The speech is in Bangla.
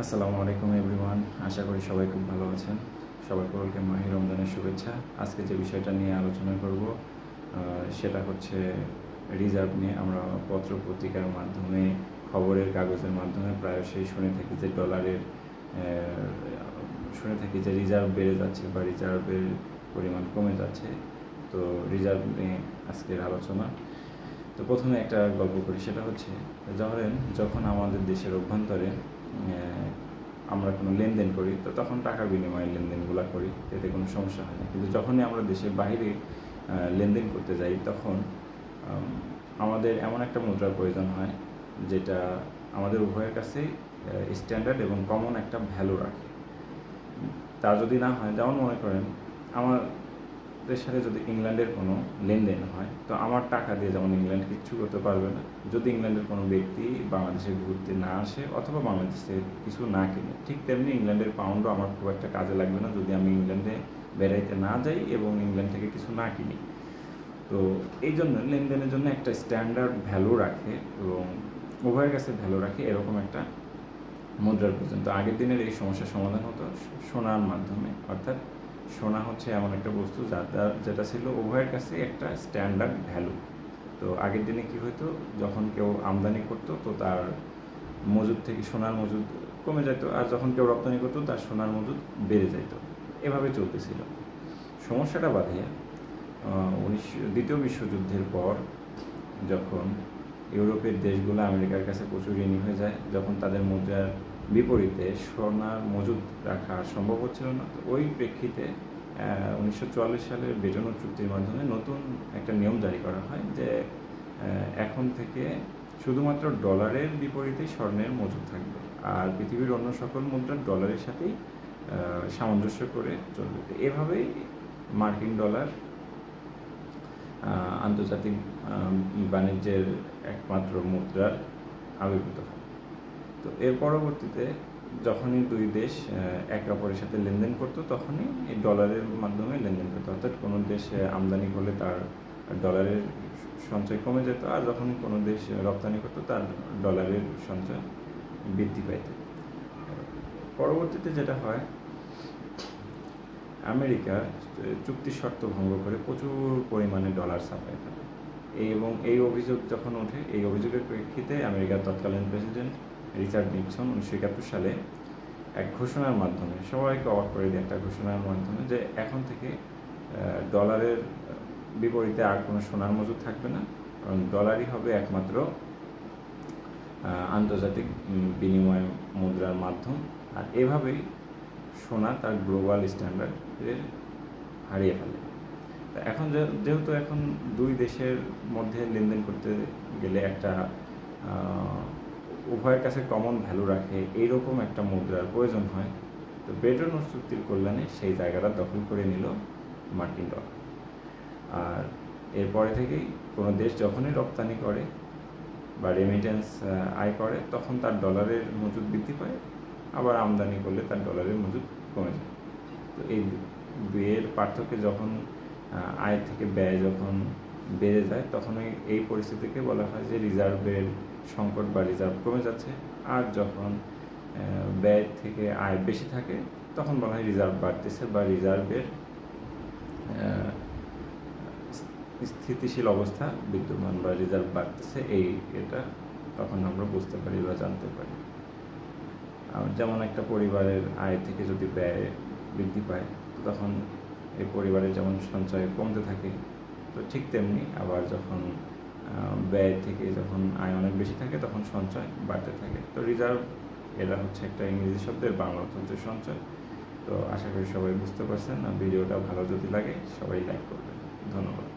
আসসালামু আলাইকুম এভরিওয়ান। আশা করি সবাই খুব ভালো আছেন। সবাইকে মাহে রমজানের শুভেচ্ছা। আজকে যে বিষয়টা নিয়ে আলোচনা করব সেটা হচ্ছে রিজার্ভ নিয়ে। আমরা পত্র পত্রিকার মাধ্যমে, খবরের কাগজের মাধ্যমে প্রায়শই শুনে থাকি যে রিজার্ভ বেড়ে যাচ্ছে বা রিজার্ভের পরিমাণ কমে যাচ্ছে। তো রিজার্ভ নিয়ে আজকের আলোচনা। তো প্রথমে একটা গল্প করি, সেটা হচ্ছে যখন আমাদের দেশের অভ্যন্তরে আমরা কোনো লেনদেন করি, তো তখন টাকার বিনিময়ে লেনদেনগুলো করি, এতে কোনো সমস্যা হয় না। কিন্তু যখনই আমরা দেশের বাইরে লেনদেন করতে যাই, তখন আমাদের এমন একটা মুদ্রার প্রয়োজন হয় যেটা আমাদের উভয়ের কাছেই স্ট্যান্ডার্ড এবং কমন একটা ভ্যালু রাখে। তা যদি না হয়, যেমন মনে করেন আমাদের সাথে যদি ইংল্যান্ডের কোনো লেনদেন হয়, তো আমার টাকা দিয়ে যেমন ইংল্যান্ড কিচ্ছু করতে পারবে না যদি ইংল্যান্ডের কোনো ব্যক্তি বাংলাদেশে ঘুরতে না আসে অথবা বাংলাদেশে কিছু না কিনে। ঠিক তেমনি ইংল্যান্ডের পাউন্ডও আমার খুব একটা কাজে লাগবে না যদি আমি ইংল্যান্ডে বেড়াইতে না যাই এবং ইংল্যান্ড থেকে কিছু না কিনি। তো এই জন্য লেনদেনের জন্য একটা স্ট্যান্ডার্ড ভ্যালু রাখে এবং উভয়ের কাছে ভ্যালু রাখে, এরকম একটা মুদ্রার প্রয়োজন। তো আগের দিনের এই সমস্যার সমাধান হতো সোনার মাধ্যমে, অর্থাৎ সোনা হচ্ছে এমন একটা বস্তু যেটা ছিল উভয়ের কাছে একটা স্ট্যান্ডার্ড ভ্যালু। তো আগের দিনে কী হতো, যখন কেউ আমদানি করতো তো তার মজুদ থেকে সোনার মজুদ কমে যেত, আর যখন কেউ রপ্তানি করতো তার সোনার মজুদ বেড়ে যেত। এভাবে চলতেছিল। সমস্যাটা বাধে দ্বিতীয় বিশ্বযুদ্ধের পর, যখন ইউরোপের দেশগুলো আমেরিকার কাছে প্রচুর ঋণী হয়ে যায়, যখন তাদের মুদ্রার বিপরীতে সোনার মজুদ রাখা সম্ভব হচ্ছিল না। তো ওই প্রেক্ষিতে 1944 সালের বেটন চুক্তির মাধ্যমে নতুন একটা নিয়ম জারি করা হয় যে এখন থেকে শুধুমাত্র ডলারের বিপরীতে স্বর্ণের মজুদ থাকবে, আর পৃথিবীর অন্য সকল মুদ্রা ডলারের সাথেই সামঞ্জস্য করে চলবে। এভাবেই মার্কিন ডলার আন্তর্জাতিক বাণিজ্যের একমাত্র মুদ্রার আবির্ভূত হয়। তো এর পরবর্তীতে যখনই দুই দেশ একে অপরের সাথে লেনদেন করতো, তখনই এই ডলারের মাধ্যমে লেনদেন করতো। অর্থাৎ কোনো দেশ আমদানি করলে তার ডলারের সঞ্চয় কমে যেত, আর যখনই কোনো দেশ রপ্তানি করতো তার ডলারের সঞ্চয় বৃদ্ধি পাইত। পরবর্তীতে যেটা হয়, আমেরিকা চুক্তির শর্ত ভঙ্গ করে প্রচুর পরিমাণে ডলার ছাপায় ফেলে এবং এই অভিযোগ যখন ওঠে, এই অভিযোগের প্রেক্ষিতে আমেরিকার তৎকালীন প্রেসিডেন্ট রিচার্ড নিক্সন 1971 সালে এক ঘোষণার মাধ্যমে সবাইকে অবাক করে দেয়, একটা ঘোষণার মাধ্যমে যে এখন থেকে ডলারের বিপরীতে আর কোনো সোনার মজুদ থাকবে না, কারণ ডলারই হবে একমাত্র আন্তর্জাতিক বিনিময় মুদ্রার মাধ্যম। আর এভাবেই সোনা তার গ্লোবাল স্ট্যান্ডার্ডের হারিয়ে ফেলে। এখন যেহেতু এখন দুই দেশের মধ্যে লেনদেন করতে গেলে একটা উভয়ের কাছে কমন ভ্যালু রাখে এইরকম একটা মুদ্রার প্রয়োজন হয়। তো ব্রেটন উডস চুক্তির কল্যাণে সেই জায়গাটা দখল করে নিল মার্কিন ডলার। আর এরপরে থেকেই কোনো দেশ যখনই রপ্তানি করে বা রেমিটেন্স আয় করে, তখন তার ডলারের মজুদ বৃদ্ধি পায়, আবার আমদানি করলে তার ডলারের মজুদ কমে যায়। তো এই দুইয়ের পার্থক্যে যখন আয় থেকে ব্যয় যখন বেড়ে যায়, তখন এই পরিস্থিতিকে বলা হয় যে রিজার্ভের সংকট বা রিজার্ভ কমে যাচ্ছে। আর যখন ব্যয় থেকে আয় বেশি থাকে, তখন বলা হয় রিজার্ভ বাড়তেছে বা রিজার্ভের স্থিতিশীল অবস্থা বিদ্যমান বা রিজার্ভ বাড়তেছে, এটা তখন আমরা বুঝতে পারি বা জানতে পারি। যেমন একটা পরিবারের আয় থেকে যদি ব্যয় বৃদ্ধি পায়, তখন এই পরিবারের যেমন সঞ্চয় কমতে থাকে, তো ঠিক তেমনি আবার যখন ব্যয় থেকে যখন আয় অনেক বেশি থাকে, তখন সঞ্চয় বাড়তে থাকে। তো রিজার্ভ এটা হচ্ছে একটা ইংরেজি শব্দের বাংলা অর্থ হচ্ছে সঞ্চয়। তো আশা করি সবাই বুঝতে পারছেন। ভিডিওটা ভালো যদি লাগে সবাই লাইক করবেন। ধন্যবাদ।